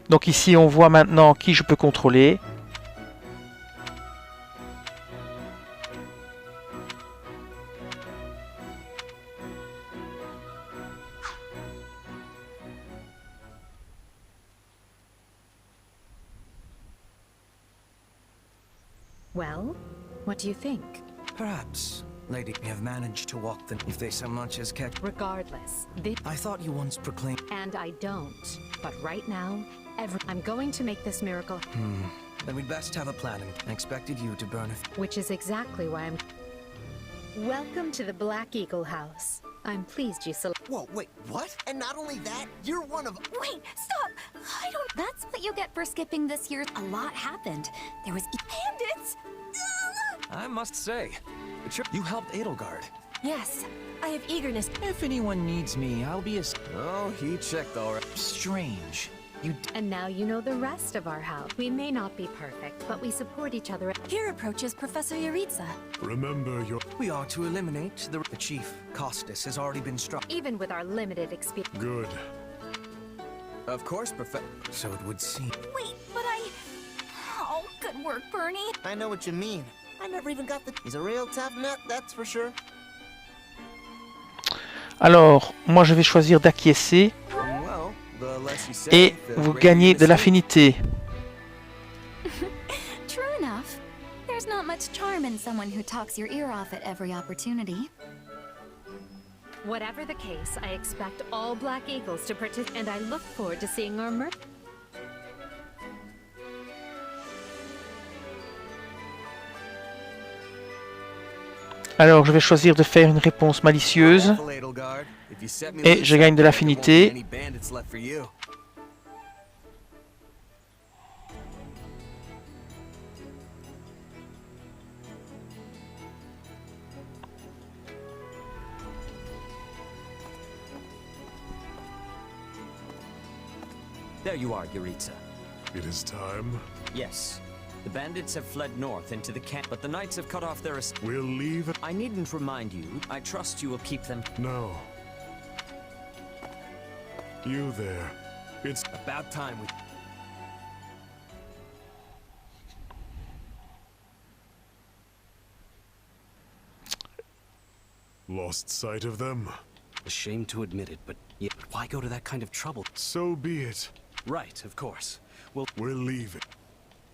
Donc ici, on voit maintenant qui je peux contrôler. Well, what do you think? Perhaps, lady, you have managed to walk them if they so much as catch. Regardless, this... I thought you once proclaimed. And I don't. But right now, I'm going to make this miracle. Then we'd best have a plan. I expected you to burn it. Which is exactly why I'm... Welcome to the Black Eagle House. I'm pleased you Whoa, wait, what? And not only that, you're one of... Wait, stop! I don't... That's what you get for skipping this year. A lot happened. There was bandits! I must say, the trip you helped Edelgard. Yes, I have eagerness. If anyone needs me, I'll be as... Oh, he checked all right. Strange. You... And now you know the rest of our house. We may not be perfect, but we support each other. Here approaches Professor Yaritza. Remember your... We are to eliminate the chief. Costas has already been struck. Even with our limited experience. Good. Of course, Professor. So it would seem. Wait, but I... Oh, good work, Bernie. I know what you mean. I never even got the... He's a real tough nut, that's for sure. Alors, moi je vais choisir d'acquiescer. Well, the less you say, Et the vous greater gagnez the de l'affinité. True enough. There's not much charm in someone who talks your ear off at every opportunity. Whatever the case, I expect all Black Eagles to participate, and I look forward to seeing our merc. Alors, je vais choisir de faire une réponse malicieuse. Et je gagne de l'affinité. There you are, Yaritza. It is time. Yes. The bandits have fled north into the camp, but the knights have cut off their... We'll leave... I needn't remind you. I trust you will keep them... No. You there. It's About time we... lost sight of them. Ashamed to admit it, but yeah, why go to that kind of trouble? So be it. Right, of course. We'll leave it.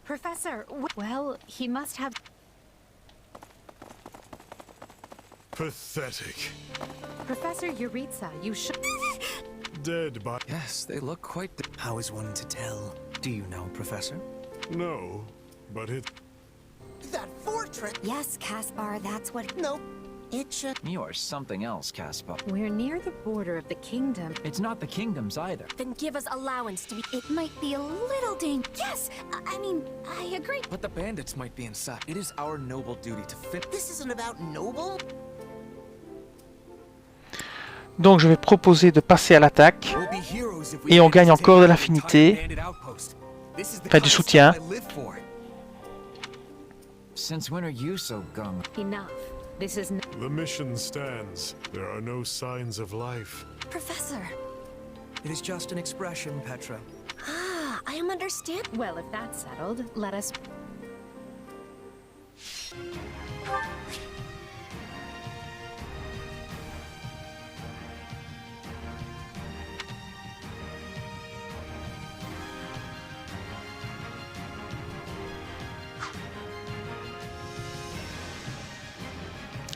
Professor, well, he must have... Pathetic. Professor Yaritza, you should... Dead by... Yes, they look quite... How is one to tell? Do you know, Professor? No, but it... That fortress... Yes, Caspar, that's what... No, it should... You are something else, Caspar. We're near the border of the kingdom. It's not the kingdoms either. Then give us allowance to be... It might be a little Yes! I mean, I agree. But the bandits might be inside. It is our noble duty to fit... This isn't about noble. Donc je vais proposer de passer à l'attaque. We'll be heroes if we Et on manage gagne to encore take de out l'affinité. the entire bandit outpost. This is the Enfin, du kind of soutien. stuff I live for. Since when are you so gung? Enough. This is... The mission stands. There are no signs of life. Professor. It is just an expression, Petra. Ah, I am understand. Well, if that's settled, let us...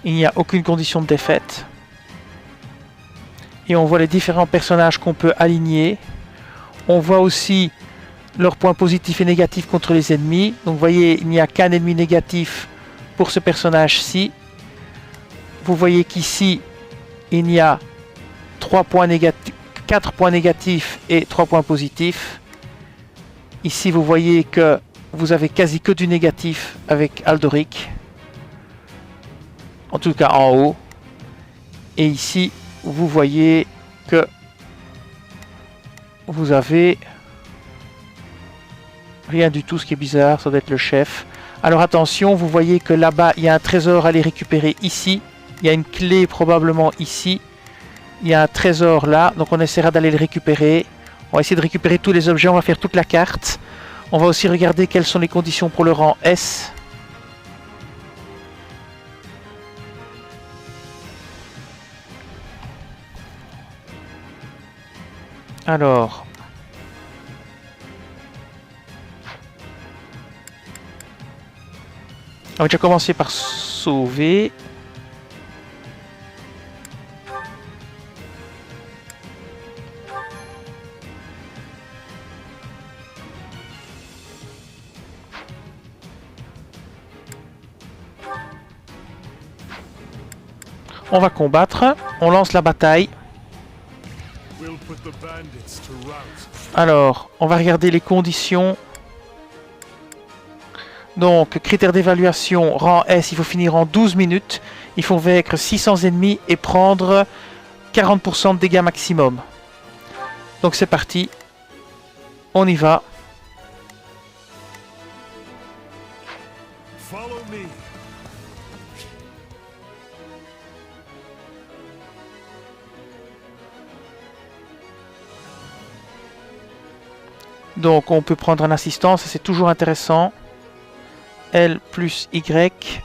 Il n'y a aucune condition de défaite. Et on voit les différents personnages qu'on peut aligner. On voit aussi leurs points positifs et négatifs contre les ennemis. Donc vous voyez, il n'y a qu'un ennemi négatif pour ce personnage-ci. Vous voyez qu'ici, il y a 4 points négatifs et 3 points positifs. Ici, vous voyez que vous avez quasi que du négatif avec Aldoric. En tout cas en haut. Et ici, vous voyez que vous avez rien du tout, ce qui est bizarre, ça doit être le chef. Alors attention, vous voyez que là-bas, il y a un trésor à aller récupérer ici. Il y a une clé probablement ici. Il y a un trésor là, donc on essaiera d'aller le récupérer. On va essayer de récupérer tous les objets, on va faire toute la carte. On va aussi regarder quelles sont les conditions pour le rang S. Alors, on va déjà commencer par sauver. On va combattre, on lance la bataille. We'll put the bandits to rout. Alors, on va regarder les conditions. Donc, critères d'évaluation, rang S, il faut finir en 12 minutes. Il faut vaincre 600 ennemis et prendre 40% de dégâts maximum. Donc c'est parti. On y va. Follow me. Donc on peut prendre un assistant, ça c'est toujours intéressant. L plus Y.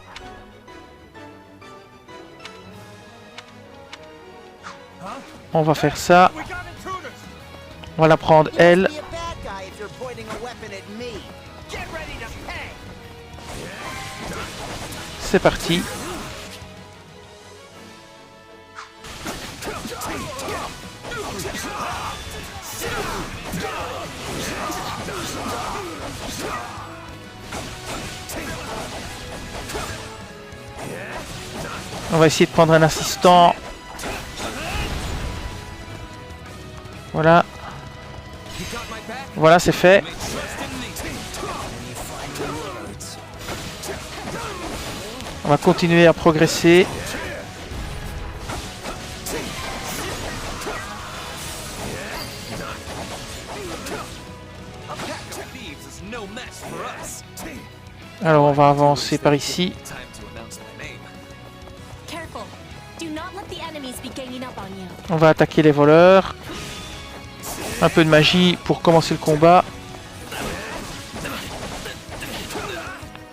On va faire ça. On va la prendre L. Be a bad guy if you're pointing a weapon at me. Get ready to pay. C'est parti. On va essayer de prendre un assistant. Voilà. Voilà, c'est fait. On va continuer à progresser. Alors on va avancer par ici. Careful. Do not let the enemies be ganging up on you. On va attaquer les voleurs. Un peu de magie pour commencer le combat.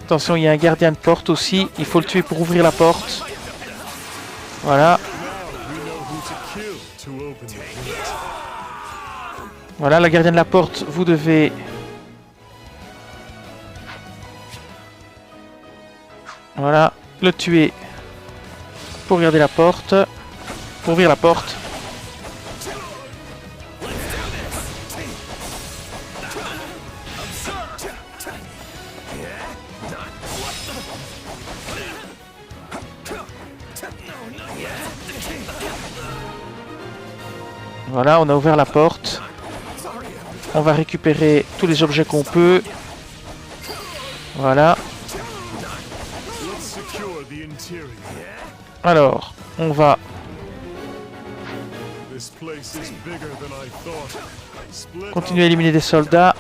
Attention, il y a un gardien de porte aussi. Il faut le tuer pour ouvrir la porte. Voilà. We know who to kill to open the gate. Voilà, la gardienne de la porte, vous devez... Voilà, le tuer pour garder la porte. Pour ouvrir la porte. Voilà, on a ouvert la porte. On va récupérer tous les objets qu'on peut. Voilà. Let's secure the interior. Alors, on va... This place is bigger than I thought. Split continuer à éliminer des soldats.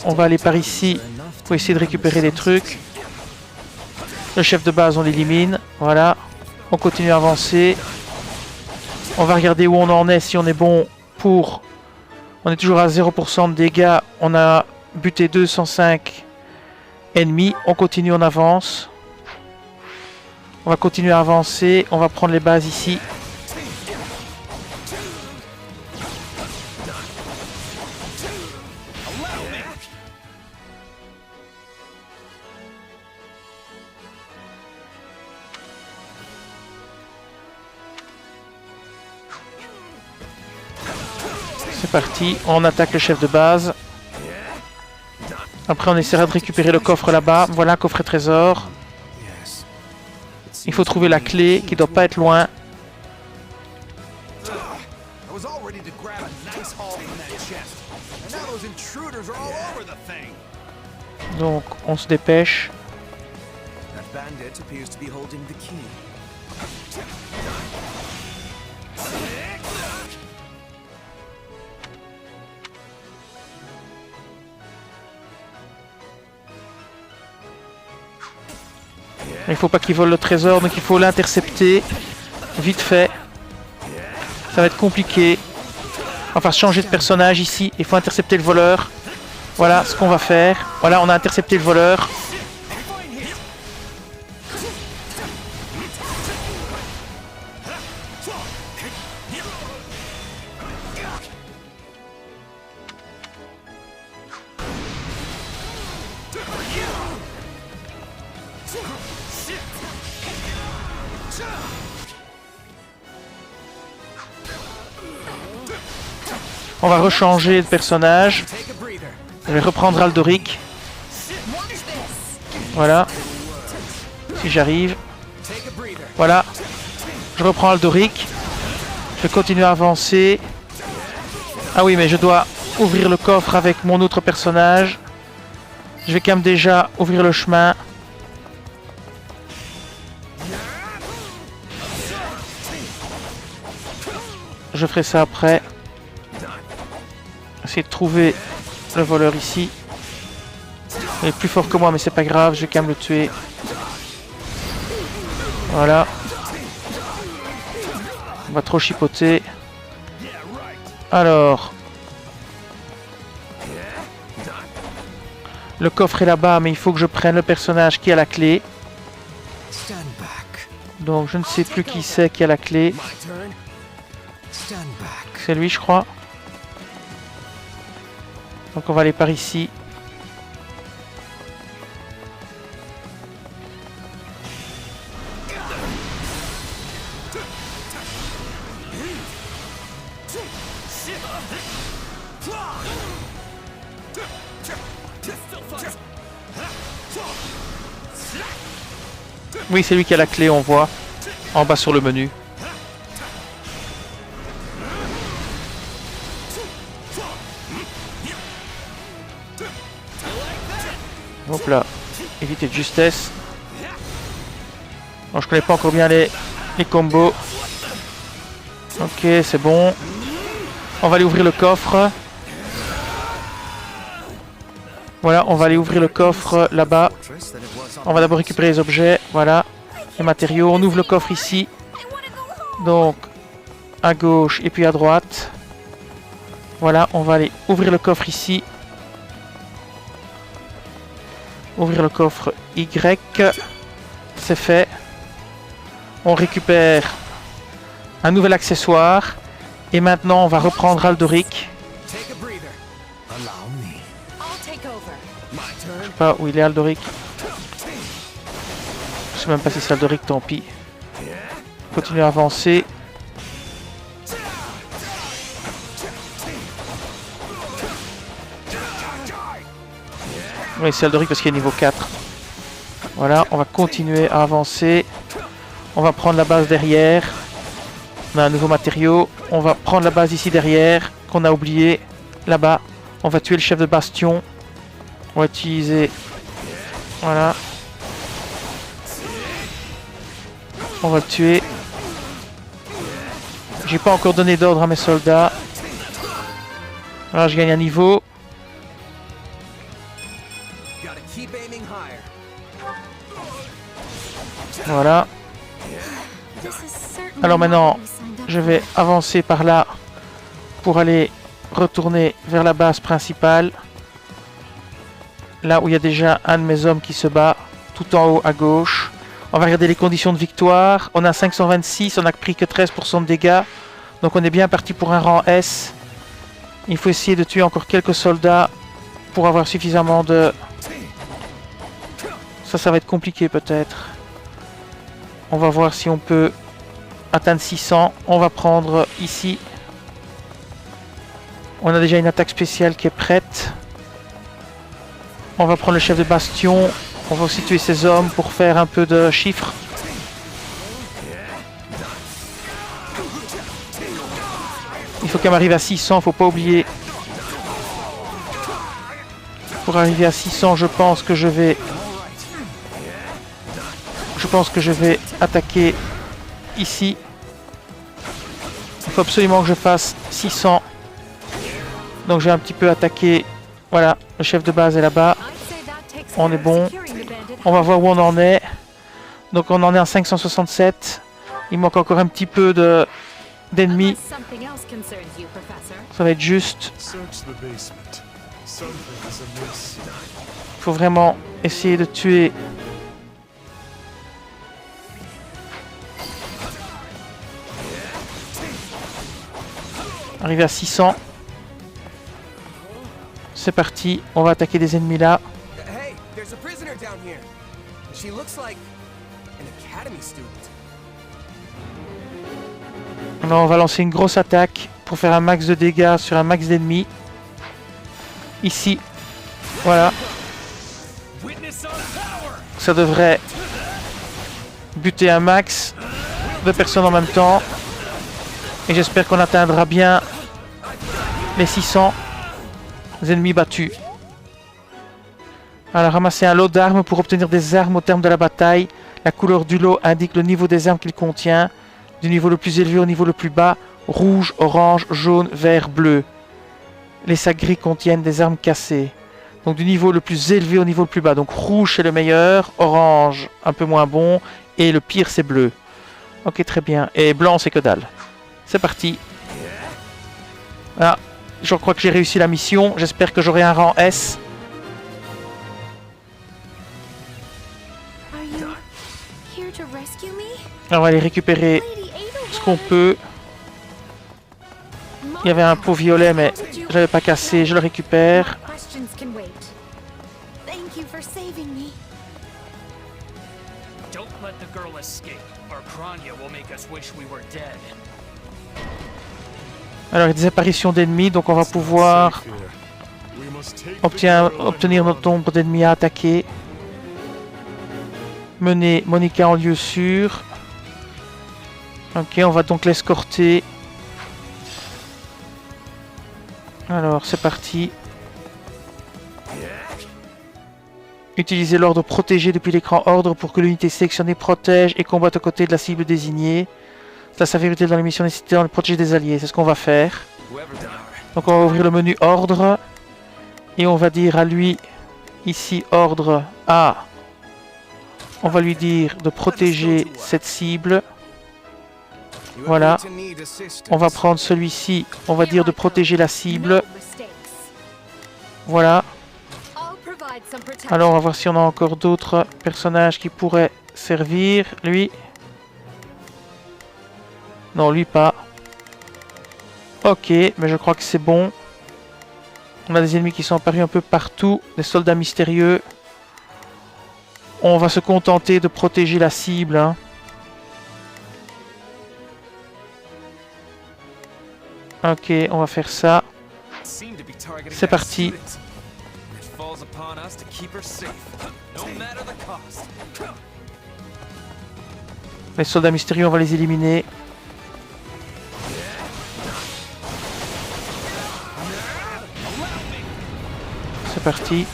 On va aller par ici pour essayer de récupérer des trucs. Le chef de base, on l'élimine. Voilà. On continue à avancer. On va regarder où on en est, si on est bon pour... On est toujours à 0% de dégâts. On a buté 205 ennemis. On continue, on avance. On va continuer à avancer. On va prendre les bases ici. C'est parti, on attaque le chef de base. Après on essaiera de récupérer le coffre là-bas. Voilà un coffre trésor. Il faut trouver la clé qui doit pas être loin. I was all ready to grab a nice haul from that chest. And now those intruders are all over the thing. Donc on se dépêche. That bandit appears to be holding the key. Il faut pas qu'il vole le trésor, donc il faut l'intercepter. Vite fait. Ça va être compliqué. va changer de personnage ici. Il faut intercepter le voleur. Voilà ce qu'on va faire. Voilà, on a intercepté le voleur. On va rechanger de personnage. Je vais reprendre Aldoric. Voilà. Si j'arrive. Voilà. Je reprends Aldoric. Je vais continuer à avancer. Ah oui, mais je dois ouvrir le coffre avec mon autre personnage. Je vais quand même déjà ouvrir le chemin. Je ferai ça après. Essayer de trouver le voleur ici. Il est plus fort que moi, mais c'est pas grave, je vais quand même le tuer. Voilà. On va trop chipoter. Alors. Le coffre est là-bas, mais il faut que je prenne le personnage qui a la clé. Donc je ne sais plus qui c'est qui a la clé. C'est lui, je crois. Donc on va aller par ici. Oui, c'est lui qui a la clé, on voit. En bas sur le menu. Hop là, éviter de justesse. Bon, je connais pas encore bien les combos. Ok, c'est bon. On va aller ouvrir le coffre. Voilà, on va aller ouvrir le coffre là-bas. On va d'abord récupérer les objets. Voilà, les matériaux. On ouvre le coffre ici. Donc, à gauche et puis à droite. Voilà, on va aller ouvrir le coffre ici. Ouvrir le coffre Y. C'est fait. On récupère un nouvel accessoire. Et maintenant, on va reprendre Aldoric. Je sais pas où il est, Aldoric. Je sais même pas si c'est Aldoric, tant pis. Continuer à avancer. Oui, c'est Aldoric parce qu'il est niveau 4. Voilà, on va continuer à avancer. On va prendre la base derrière. On a un nouveau matériau. On va prendre la base ici derrière, qu'on a oublié. Là-bas, on va tuer le chef de bastion. On va utiliser... Voilà. On va le tuer. J'ai pas encore donné d'ordre à mes soldats. Alors je gagne un niveau. Voilà. Alors maintenant, je vais avancer par là pour aller retourner vers la base principale. Là où il y a déjà un de mes hommes qui se bat, tout en haut à gauche. On va regarder les conditions de victoire. On a 526, on n'a pris que 13% de dégâts. Donc on est bien parti pour un rang S. Il faut essayer de tuer encore quelques soldats pour avoir suffisamment de... Ça va être compliqué peut-être. On va voir si on peut atteindre 600. On va prendre ici. On a déjà une attaque spéciale qui est prête. On va prendre le chef de bastion. On va aussi tuer ses hommes pour faire un peu de chiffres. Il faut quand même arriver à 600, faut pas oublier. Pour arriver à 600, je pense que je vais attaquer ici. Il faut absolument que je fasse 600. Donc j'ai un petit peu attaqué. Voilà, le chef de base est là-bas. On est bon. On va voir où on en est. Donc on en est à 567. Il manque encore un petit peu de d'ennemis. Unless something else concerns you, Professor. Ça va être juste. Search the basement. Something is amiss. Il faut vraiment essayer de tuer. Arrivé à 600. C'est parti, on va attaquer des ennemis là. Hey, there's a prisoner down here. She looks like an academy student. Alors on va lancer une grosse attaque pour faire un max de dégâts sur un max d'ennemis. Ici. Voilà. Ça devrait buter un max de personnes en même temps. Et j'espère qu'on atteindra bien les 600 ennemis battus. Alors ramasser un lot d'armes pour obtenir des armes au terme de la bataille. La couleur du lot indique le niveau des armes qu'il contient. Du niveau le plus élevé au niveau le plus bas. Rouge, orange, jaune, vert, bleu. Les sacs gris contiennent des armes cassées. Donc du niveau le plus élevé au niveau le plus bas. Donc rouge c'est le meilleur, orange un peu moins bon et le pire c'est bleu. Ok, très bien. Et blanc c'est que dalle. C'est parti. Ah, je crois que j'ai réussi la mission. J'espère que j'aurai un rang S. Are you here to rescue me? Alors, on va aller récupérer Lady ce Ada? qu'on peut. Il y avait un pot violet mais je l'avais pas cassé. Je le récupère. Questions can wait. Thank you for saving me. Don't let the girl escape, or Kranya will make us wish we were dead. Alors, il y a des apparitions d'ennemis. Donc, on va pouvoir Safe here. We must take the girl obtenir and notre nombre d'ennemis à attaquer. Mener Monica en lieu sûr. Ok, on va donc l'escorter. Alors, c'est parti. Utilisez l'ordre protégé depuis l'écran ordre pour que l'unité sélectionnée protège et combatte aux côtés de la cible désignée. Cela s'avère utile dans les missions nécessitant de protéger des alliés. C'est ce qu'on va faire. Donc on va ouvrir le menu ordre. Et on va dire à lui, ici, ordre A. On va lui dire de protéger cette cible. You Voilà. appear to need assistance. On va prendre celui-ci. On va dire de protéger la cible. No mistakes. Voilà. I'll provide some protection. Alors on va voir si on a encore d'autres personnages qui pourraient servir. Lui. Non, lui pas. Ok, mais je crois que c'est bon. On a des ennemis qui sont apparus un peu partout. Des soldats mystérieux. On va se contenter de protéger la cible. Hein. Ok, on va faire ça. Seem to be targeting C'est that parti. student. It falls upon us to keep her safe, no matter the cost. Les soldats mystérieux, on va les éliminer. C'est parti.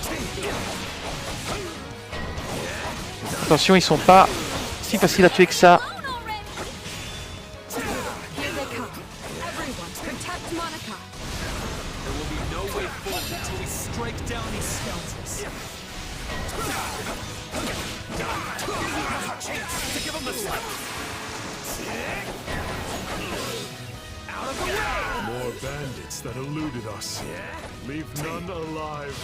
Attention, ils sont pas si faciles à tuer que ça. Here they come. Everyone, protect Monica. There will be no way forward until we strike down these scoundrels. more bandits that eluded us. Leave none alive.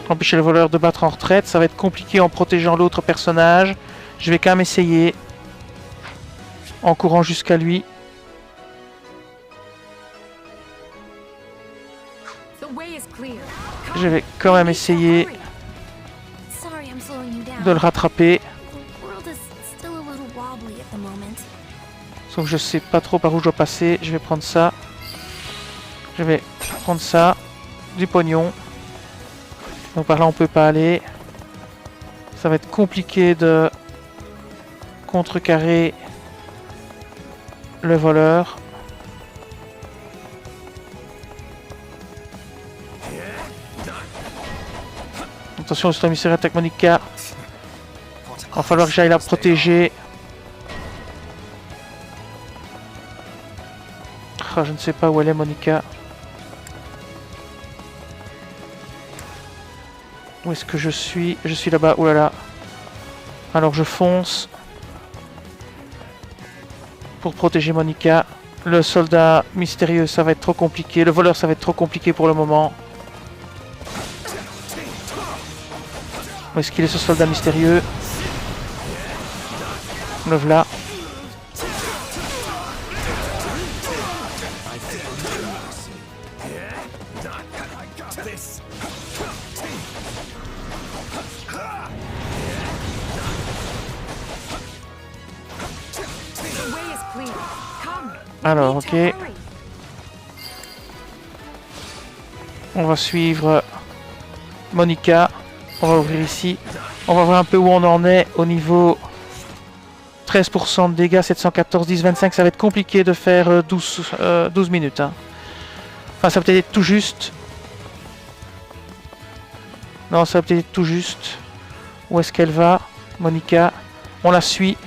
Empêcher le voleur de battre en retraite, ça va être compliqué en protégeant l'autre personnage. Je vais quand même essayer. En courant jusqu'à lui. The way is clear. Je vais quand même essayer Sorry I'm slowing you down. de le rattraper. The world is still a little wobbly at the moment. Sauf que je sais pas trop par où je dois passer. Je vais prendre ça. Je vais prendre ça. Du pognon. Donc par là on peut pas aller. Ça va être compliqué de contrecarrer le voleur. Attention, le soldat mystérieux attaque Monica. Il va falloir que j'aille la protéger. Ah, je ne sais pas où elle est, Monica. Où est-ce que je suis? Je suis là-bas. Oh là là. Alors je fonce. pour protéger Monica. Le soldat mystérieux, ça va être trop compliqué. Le voleur, ça va être trop compliqué pour le moment. Où est-ce qu'il est ce soldat mystérieux? Le voilà. Alors, ok. On va suivre Monica. On va ouvrir ici. On va voir un peu où on en est au niveau 13% de dégâts, 714, 10, 25. Ça va être compliqué de faire 12 minutes. Hein. Enfin, ça va peut-être être tout juste. Non, ça va peut-être être tout juste. Où est-ce qu'elle va, Monica? On la suit.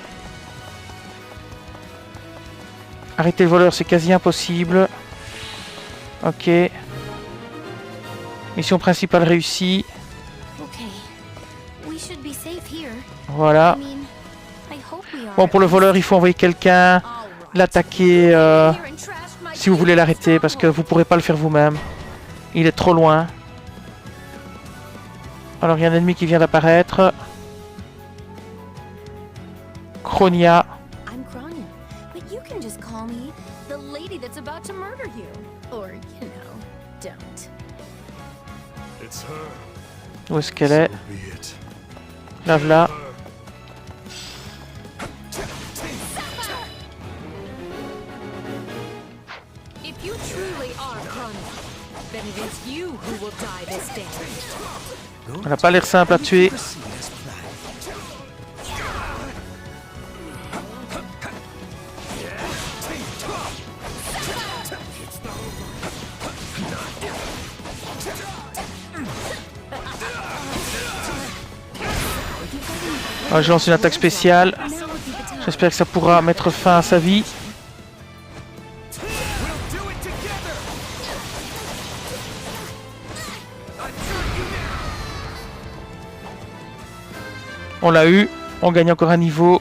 Arrêter le voleur, c'est quasi impossible. Ok. Mission principale réussie. Voilà. Bon, pour le voleur, il faut envoyer quelqu'un, l'attaquer si vous voulez l'arrêter, parce que vous ne pourrez pas le faire vous-même. Il est trop loin. Alors, il y a un ennemi qui vient d'apparaître. Chronia. Où est-ce qu'elle est? Là, voilà. Elle n'a pas l'air simple à tuer. Ah, je lance une attaque spéciale. J'espère que ça pourra mettre fin à sa vie. On l'a eu. On gagne encore un niveau.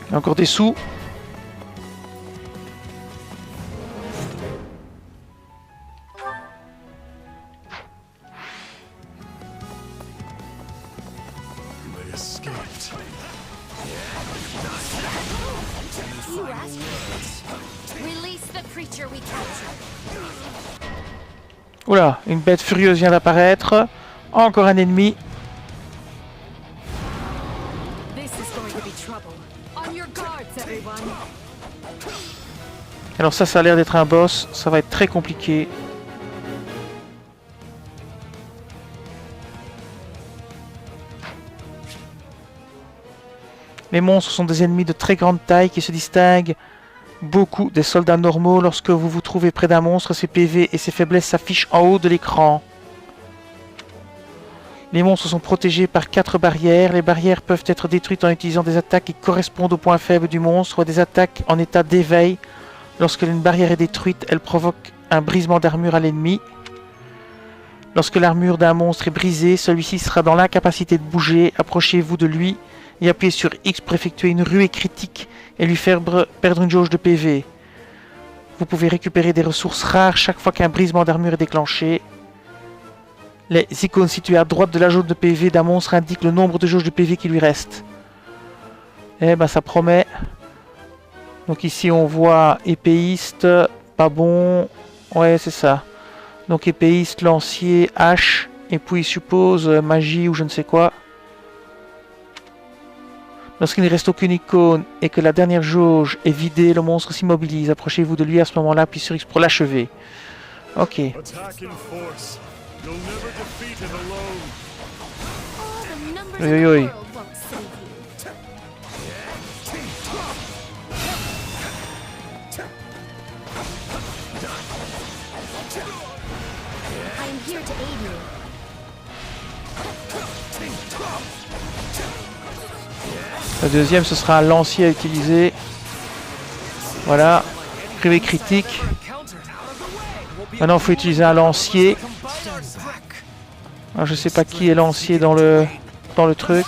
Il y a encore des sous. Oula, une bête furieuse vient d'apparaître. Encore un ennemi. Alors ça a l'air d'être un boss. Ça va être très compliqué. Les monstres sont des ennemis de très grande taille qui se distinguent beaucoup des soldats normaux. Lorsque vous vous trouvez près d'un monstre, ses PV et ses faiblesses s'affichent en haut de l'écran. Les monstres sont protégés par 4 barrières. Les barrières peuvent être détruites en utilisant des attaques qui correspondent aux points faibles du monstre ou des attaques en état d'éveil. Lorsque une barrière est détruite, elle provoque un brisement d'armure à l'ennemi. Lorsque l'armure d'un monstre est brisée, celui-ci sera dans l'incapacité de bouger. Approchez-vous de lui et appuyez sur X pour effectuer une ruée critique et lui faire perdre une jauge de PV. Vous pouvez récupérer des ressources rares chaque fois qu'un brisement d'armure est déclenché. Les icônes situées à droite de la jauge de PV d'un monstre indiquent le nombre de jauges de PV qui lui reste. Eh ben ça promet. Donc ici on voit épéiste, pas bon. Ouais c'est ça. Donc épéiste, lancier, hache, et puis il suppose magie ou je ne sais quoi. Lorsqu'il ne reste aucune icône et que la dernière jauge est vidée, le monstre s'immobilise. Approchez-vous de lui à ce moment-là, appuyez sur X pour l'achever. Ok. Oui, oui. Le deuxième, ce sera un lancier à utiliser. Voilà. Privé critique. Maintenant, il faut utiliser un lancier. Alors, je sais pas qui est lancier dans le truc.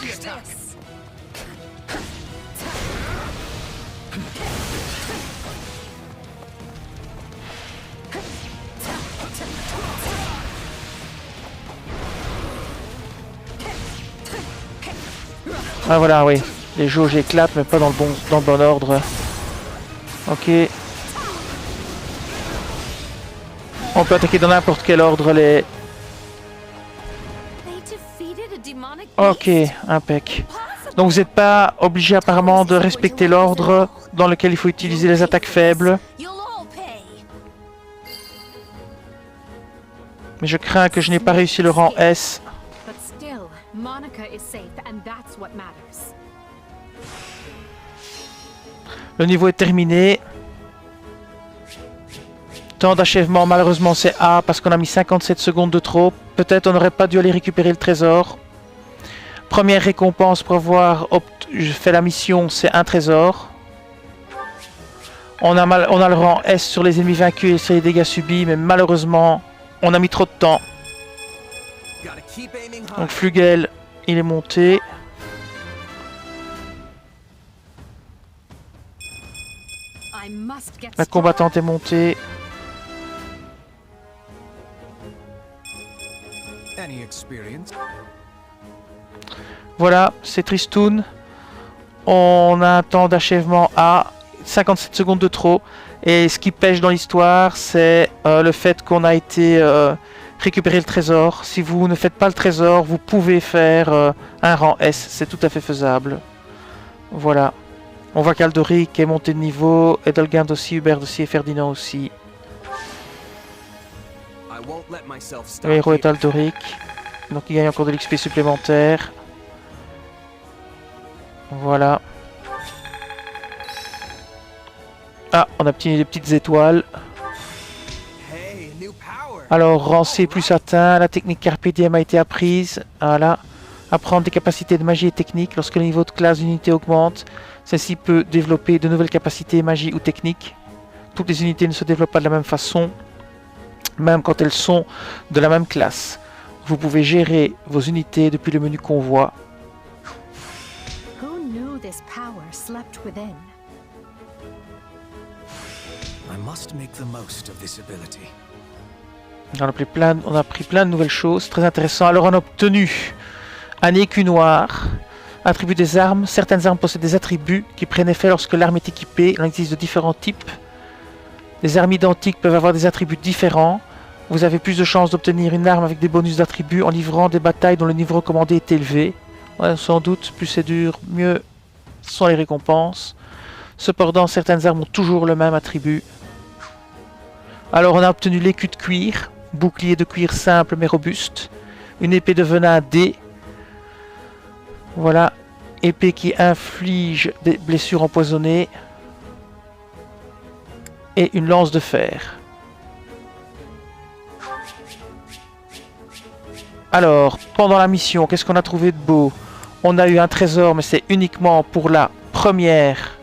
Ah voilà, oui. Les jauges éclatent, mais pas dans le bon ordre. Ok. On peut attaquer dans n'importe quel ordre les... Ok, impec. Donc vous n'êtes pas obligé apparemment de respecter l'ordre dans lequel il faut utiliser les attaques faibles. Mais je crains que je n'ai pas réussi le rang S. Le niveau est terminé. Temps d'achèvement, malheureusement c'est A parce qu'on a mis 57 secondes de trop. Peut-être on n'aurait pas dû aller récupérer le trésor. Première récompense pour avoir fait la mission, c'est un trésor. On a le rang S sur les ennemis vaincus et sur les dégâts subis, mais malheureusement, on a mis trop de temps. Donc Flugel, il est monté. La combattante est montée. Voilà, c'est Tristoun. On a un temps d'achèvement à 57 secondes de trop. Et ce qui pêche dans l'histoire, c'est le fait qu'on a été récupérer le trésor. Si vous ne faites pas le trésor, vous pouvez faire un rang S. C'est tout à fait faisable. Voilà. On voit qu'Aldoric est monté de niveau, Edelgard aussi, Hubert aussi et Ferdinand aussi. Le héros est Aldoric. Donc il gagne encore de l'XP supplémentaire. Voilà. Ah, on a obtenu des petites étoiles. Alors, rang C plus atteint, la technique Carpe Diem a été apprise. Voilà. Apprendre des capacités de magie et technique. Lorsque le niveau de classe d'unité augmente, celle-ci peut développer de nouvelles capacités magie ou techniques. Toutes les unités ne se développent pas de la même façon, même quand elles sont de la même classe. Vous pouvez gérer vos unités depuis le menu convoi. On a pris plein de nouvelles choses, très intéressant. Alors on a obtenu un écu noir, attribut des armes. Certaines armes possèdent des attributs qui prennent effet lorsque l'arme est équipée. Il en existe de différents types. Les armes identiques peuvent avoir des attributs différents. Vous avez plus de chances d'obtenir une arme avec des bonus d'attributs en livrant des batailles dont le niveau recommandé est élevé. Ouais, sans doute, plus c'est dur, mieux sont les récompenses. Cependant, certaines armes ont toujours le même attribut. Alors on a obtenu l'écu de cuir, bouclier de cuir simple mais robuste, une épée de venin D. Voilà, épée qui inflige des blessures empoisonnées et une lance de fer. Alors, pendant la mission, qu'est-ce qu'on a trouvé de beau? On a eu un trésor, mais c'est uniquement pour la première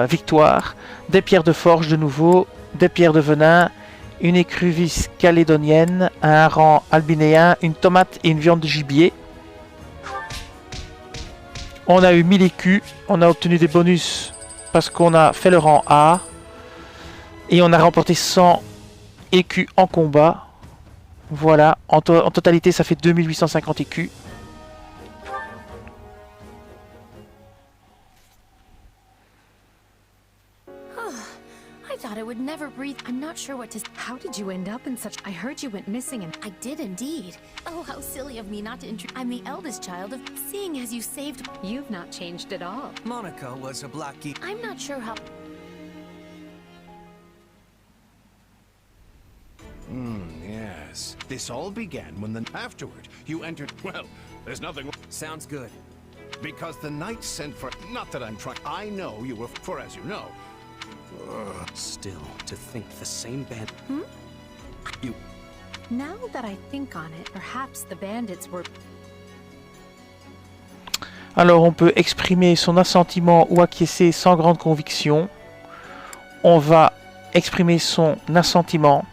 victoire. Des pierres de forge de nouveau, des pierres de venin, une écrevisse calédonienne, un hareng albinéen, une tomate et une viande de gibier. On a eu 1000 écus, on a obtenu des bonus parce qu'on a fait le rang A. Et on a remporté 100 écus en combat. Voilà, en totalité ça fait 2850 écus. I thought I would never breathe. I'm not sure what to... How did you end up in such... I heard you went missing and... I did indeed. Oh, how silly of me not to I'm the eldest child of... Seeing as you saved... You've not changed at all. Monica was a Black Eagle. I'm not sure how... Yes. This all began when afterward you entered... Well, there's nothing... Sounds good. Because the knights sent for... Not that I'm trying... I know you were... For as you know... Still, to think the same band... You... Now that I think on it, perhaps the bandits were... Alors on peut exprimer son assentiment ou acquiescer sans grande conviction. On va exprimer son assentiment.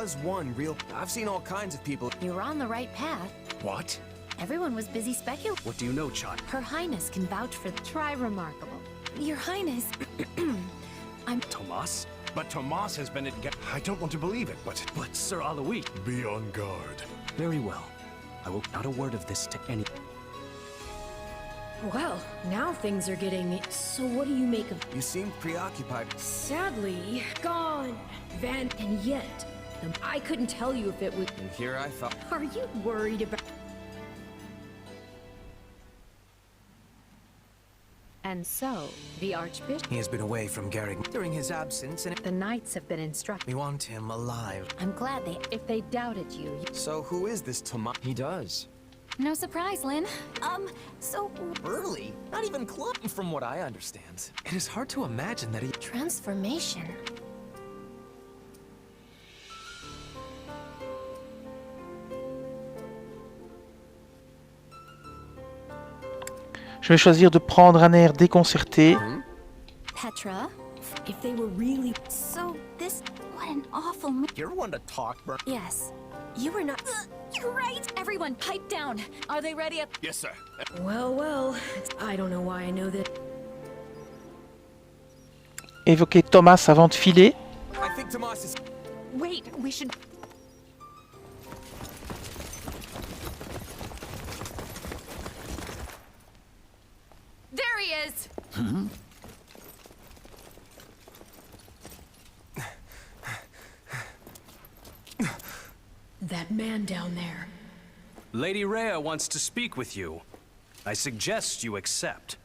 was one real... I've seen all kinds of people... You were on the right path. What? Everyone was busy speculating. What do you know, child? Her Highness can vouch for... Try remarkable. Your Highness... Tomas? But Tomas has been at... I don't want to believe it, but... But Sir Alois... Be on guard. Very well. I will not a word of this to any... Well, now things are getting... So what do you make of... You seem preoccupied. Sadly, gone. Van... And yet, I couldn't tell you if it was... And here I thought... Are you worried about... And so, the Archbishop... He has been away from Garrick during his absence, and The knights have been instructed. we want him alive. I'm glad they... If they doubted you, So who is this Tomas? He does. No surprise, Lynn. So... Early? Not even close. From what I understand, it is hard to imagine that he... Transformation. Je vais choisir de prendre un air déconcerté. Petra? If they were really... So, this... What an awful... You're one to talk, Bert. Yes. You were not... You're right! Everyone, pipe down! Are they ready up? Yes, sir. Well... I don't know why I know that... Évoquer Thomas avant de filer. I think Tomas is... Wait, we should... There he is! That man down there... Lady Rhea wants to speak with you. I suggest you accept.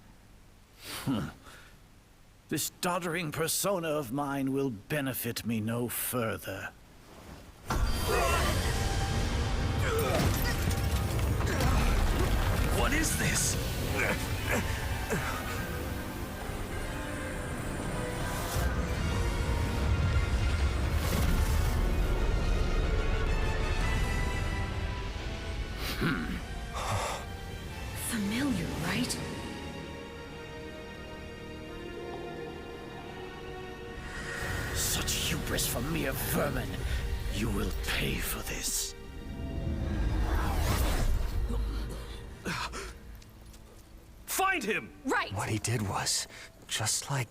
This doddering persona of mine will benefit me no further. What is this? Familiar, right? Such hubris from mere vermin. You will pay for this. Find him! Right! What he did was just like